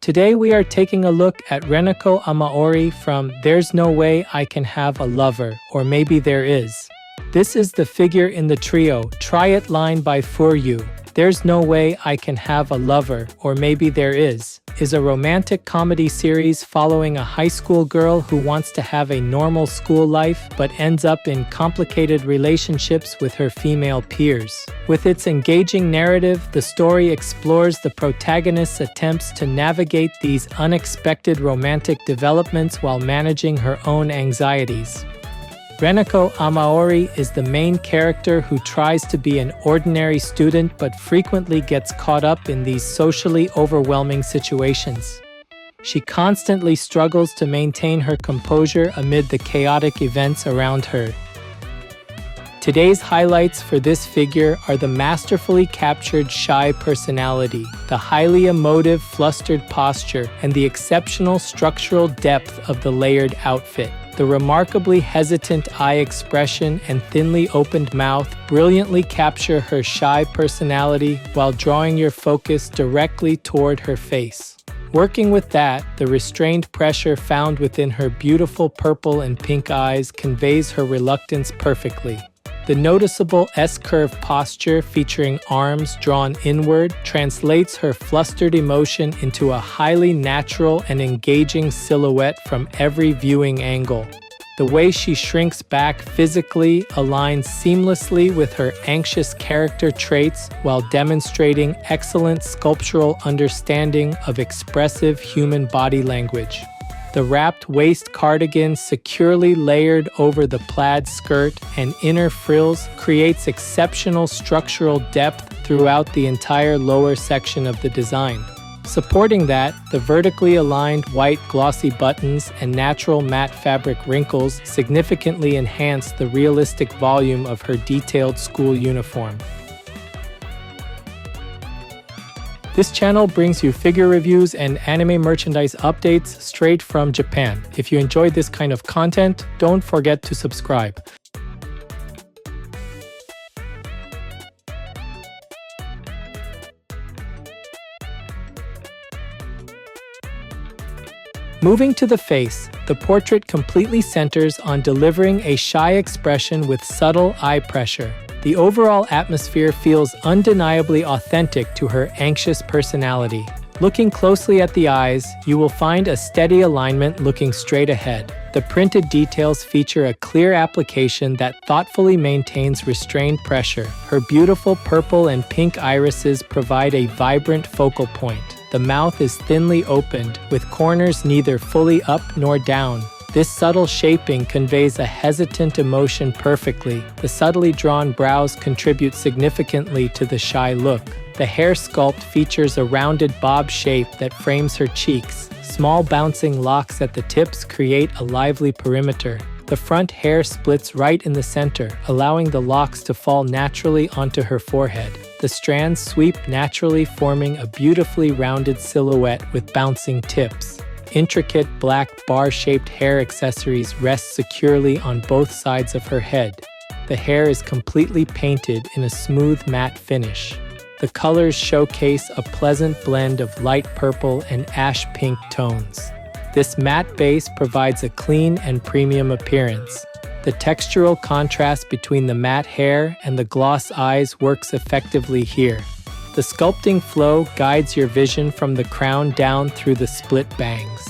Today we are taking a look at Renako Amaori from There's No Way I Can Have a Lover, or Maybe There Is. This is the figure in the trio Try-It line by FuRyu. There's No Way I Can Have a Lover, or Maybe There Is a romantic comedy series following a high school girl who wants to have a normal school life but ends up in complicated relationships with her female peers. With its engaging narrative, the story explores the protagonist's attempts to navigate these unexpected romantic developments while managing her own anxieties. Renako Amaori is the main character who tries to be an ordinary student but frequently gets caught up in these socially overwhelming situations. She constantly struggles to maintain her composure amid the chaotic events around her. Today's highlights for this figure are the masterfully captured shy personality, the highly emotive flustered posture, and the exceptional structural depth of the layered outfit. The remarkably hesitant eye expression and thinly opened mouth brilliantly capture her shy personality while drawing your focus directly toward her face. Working with that, the restrained pressure found within her beautiful purple and pink eyes conveys her reluctance perfectly. The noticeable S-curve posture featuring arms drawn inward translates her flustered emotion into a highly natural and engaging silhouette from every viewing angle. The way she shrinks back physically aligns seamlessly with her anxious character traits while demonstrating excellent sculptural understanding of expressive human body language. The wrapped waist cardigan securely layered over the plaid skirt and inner frills creates exceptional structural depth throughout the entire lower section of the design. Supporting that, the vertically aligned white glossy buttons and natural matte fabric wrinkles significantly enhance the realistic volume of her detailed school uniform. This channel brings you figure reviews and anime merchandise updates straight from Japan. If you enjoyed this kind of content, don't forget to subscribe. Moving to the face, the portrait completely centers on delivering a shy expression with subtle eye pressure. The overall atmosphere feels undeniably authentic to her anxious personality. Looking closely at the eyes, you will find a steady alignment looking straight ahead. The printed details feature a clear application that thoughtfully maintains restrained pressure. Her beautiful purple and pink irises provide a vibrant focal point. The mouth is thinly opened, with corners neither fully up nor down. This subtle shaping conveys a hesitant emotion perfectly. The subtly drawn brows contribute significantly to the shy look. The hair sculpt features a rounded bob shape that frames her cheeks. Small bouncing locks at the tips create a lively perimeter. The front hair splits right in the center, allowing the locks to fall naturally onto her forehead. The strands sweep naturally, forming a beautifully rounded silhouette with bouncing tips. Intricate black bar-shaped hair accessories rest securely on both sides of her head. The hair is completely painted in a smooth matte finish. The colors showcase a pleasant blend of light purple and ash pink tones. This matte base provides a clean and premium appearance. The textural contrast between the matte hair and the gloss eyes works effectively here. The sculpting flow guides your vision from the crown down through the split bangs.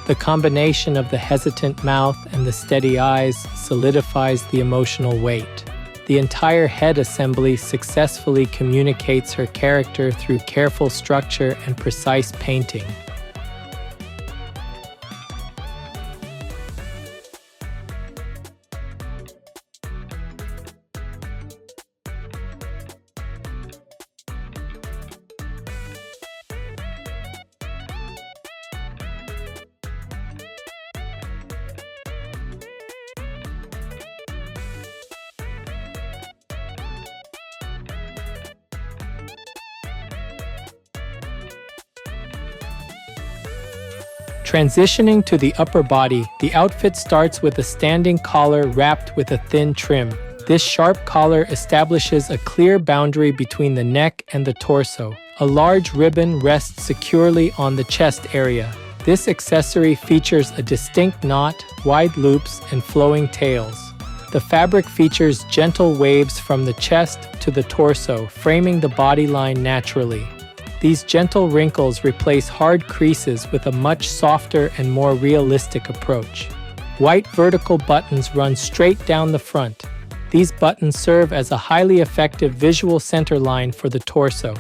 The combination of the hesitant mouth and the steady eyes solidifies the emotional weight. The entire head assembly successfully communicates her character through careful structure and precise painting. Transitioning to the upper body, the outfit starts with a standing collar wrapped with a thin trim. This sharp collar establishes a clear boundary between the neck and the torso, A large ribbon rests securely on the chest area. This accessory features a distinct knot, wide loops, and flowing tails. The fabric features gentle waves from the chest to the torso, framing the bodyline naturally. These gentle wrinkles replace hard creases with a much softer and more realistic approach. White vertical buttons run straight down the front. These buttons serve as a highly effective visual center line for the torso.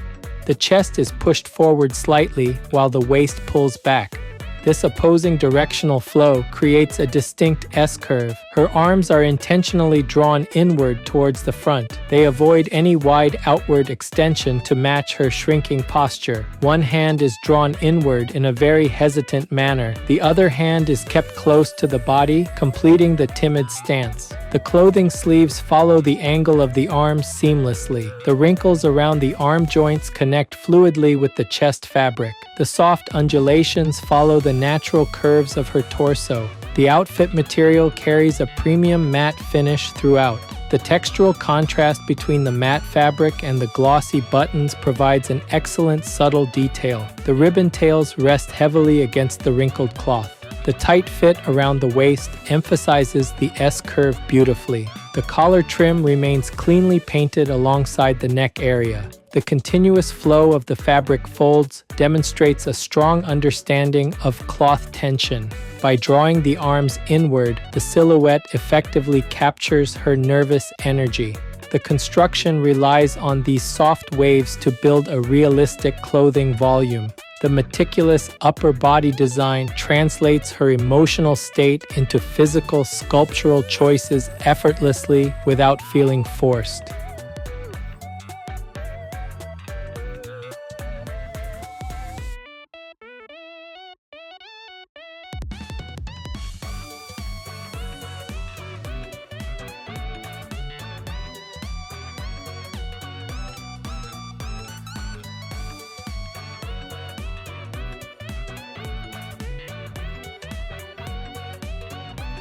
The chest is pushed forward slightly while the waist pulls back. This opposing directional flow creates a distinct S-curve. Her arms are intentionally drawn inward towards the front. They avoid any wide outward extension to match her shrinking posture. One hand is drawn inward in a very hesitant manner. The other hand is kept close to the body, completing the timid stance. The clothing sleeves follow the angle of the arms seamlessly. The wrinkles around the arm joints connect fluidly with the chest fabric. The soft undulations follow the natural curves of her torso. The outfit material carries a premium matte finish throughout. The textural contrast between the matte fabric and the glossy buttons provides an excellent subtle detail. The ribbon tails rest heavily against the wrinkled cloth. The tight fit around the waist emphasizes the S-curve beautifully. The collar trim remains cleanly painted alongside the neck area. The continuous flow of the fabric folds demonstrates a strong understanding of cloth tension. By drawing the arms inward, the silhouette effectively captures her nervous energy. The construction relies on these soft waves to build a realistic clothing volume. The meticulous upper body design translates her emotional state into physical sculptural choices effortlessly without feeling forced.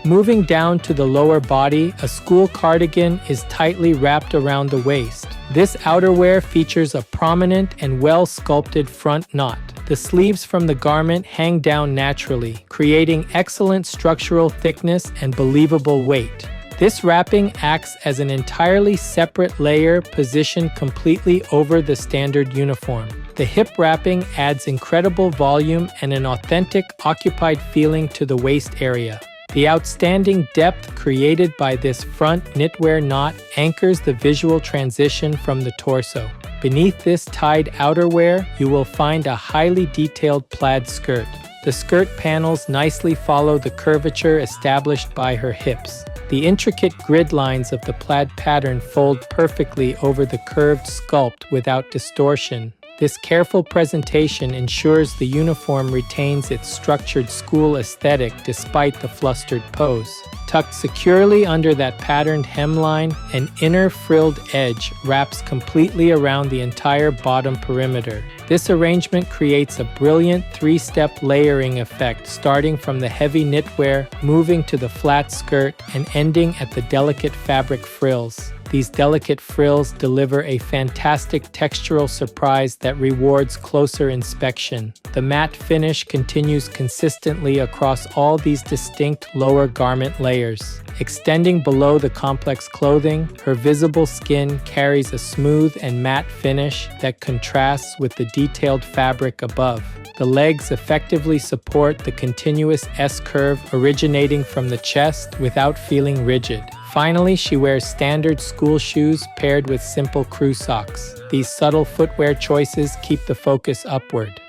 Moving down to the lower body, a school cardigan is tightly wrapped around the waist. This outerwear features a prominent and well-sculpted front knot. The sleeves from the garment hang down naturally, creating excellent structural thickness and believable weight. This wrapping acts as an entirely separate layer positioned completely over the standard uniform. The hip wrapping adds incredible volume and an authentic, occupied feeling to the waist area. The outstanding depth created by this front knitwear knot anchors the visual transition from the torso. Beneath this tied outerwear, you will find a highly detailed plaid skirt. The skirt panels nicely follow the curvature established by her hips. The intricate grid lines of the plaid pattern fold perfectly over the curved sculpt without distortion. This careful presentation ensures the uniform retains its structured school aesthetic despite the flustered pose. Tucked securely under that patterned hemline, an inner frilled edge wraps completely around the entire bottom perimeter. This arrangement creates a brilliant three-step layering effect, starting from the heavy knitwear, moving to the flat skirt, and ending at the delicate fabric frills. These delicate frills deliver a fantastic textural surprise that rewards closer inspection. The matte finish continues consistently across all these distinct lower garment layers. Extending below the complex clothing, her visible skin carries a smooth and matte finish that contrasts with the detailed fabric above. The legs effectively support the continuous S-curve originating from the chest without feeling rigid. Finally, she wears standard school shoes paired with simple crew socks. These subtle footwear choices keep the focus upward.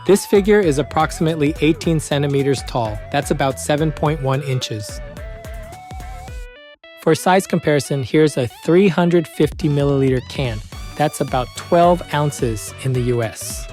This figure is approximately 18 centimeters tall. That's about 7.1 inches. For size comparison, here's a 350 milliliter can. That's about 12 ounces in the US.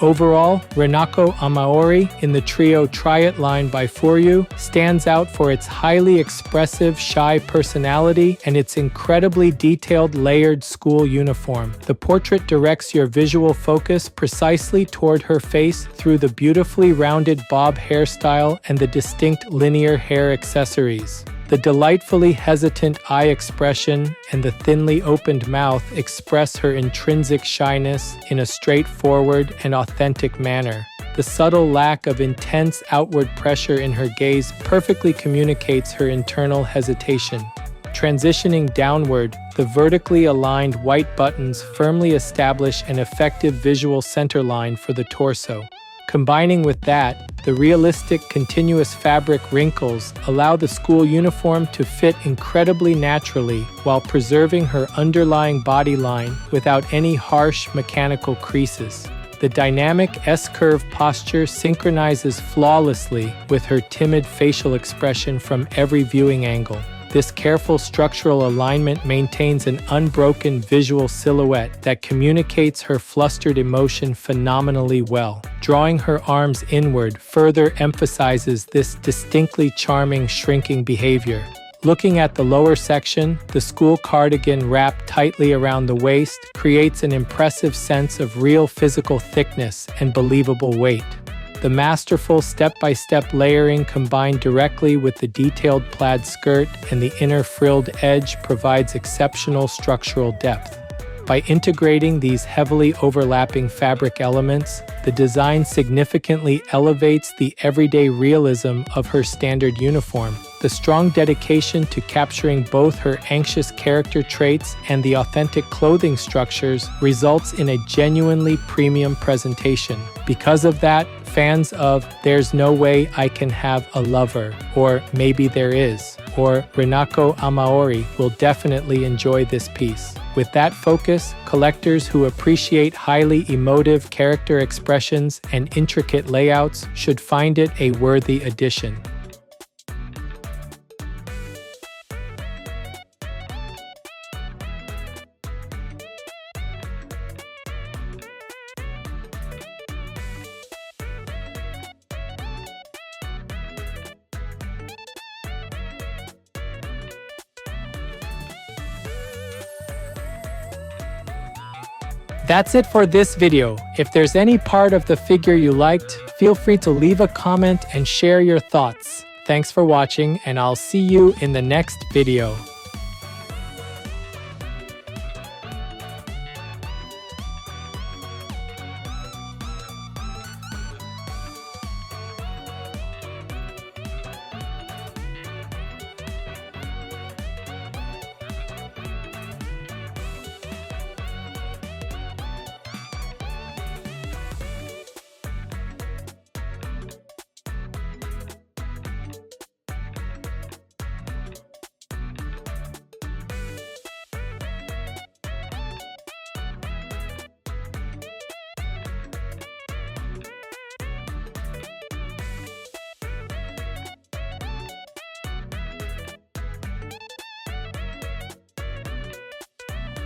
Overall, Renako Amaori in the Trio-Try-iT line by FuRyu stands out for its highly expressive, shy personality and its incredibly detailed, layered school uniform. The portrait directs your visual focus precisely toward her face through the beautifully rounded bob hairstyle and the distinct linear hair accessories. The delightfully hesitant eye expression and the thinly opened mouth express her intrinsic shyness in a straightforward and authentic manner. The subtle lack of intense outward pressure in her gaze perfectly communicates her internal hesitation. Transitioning downward, the vertically aligned white buttons firmly establish an effective visual center line for the torso. Combining with that, the realistic continuous fabric wrinkles allow the school uniform to fit incredibly naturally while preserving her underlying body line without any harsh mechanical creases. The dynamic S-curve posture synchronizes flawlessly with her timid facial expression from every viewing angle. This careful structural alignment maintains an unbroken visual silhouette that communicates her flustered emotion phenomenally well. Drawing her arms inward further emphasizes this distinctly charming shrinking behavior. Looking at the lower section, the school cardigan wrapped tightly around the waist creates an impressive sense of real physical thickness and believable weight. The masterful step-by-step layering combined directly with the detailed plaid skirt and the inner frilled edge provides exceptional structural depth. By integrating these heavily overlapping fabric elements, the design significantly elevates the everyday realism of her standard uniform. The strong dedication to capturing both her anxious character traits and the authentic clothing structures results in a genuinely premium presentation. Because of that, fans of There's No Way I Can Have a Lover, or Maybe There Is, or Renako Amaori will definitely enjoy this piece. With that focus, collectors who appreciate highly emotive character expressions and intricate layouts should find it a worthy addition. That's it for this video. If there's any part of the figure you liked, feel free to leave a comment and share your thoughts. Thanks for watching, and I'll see you in the next video.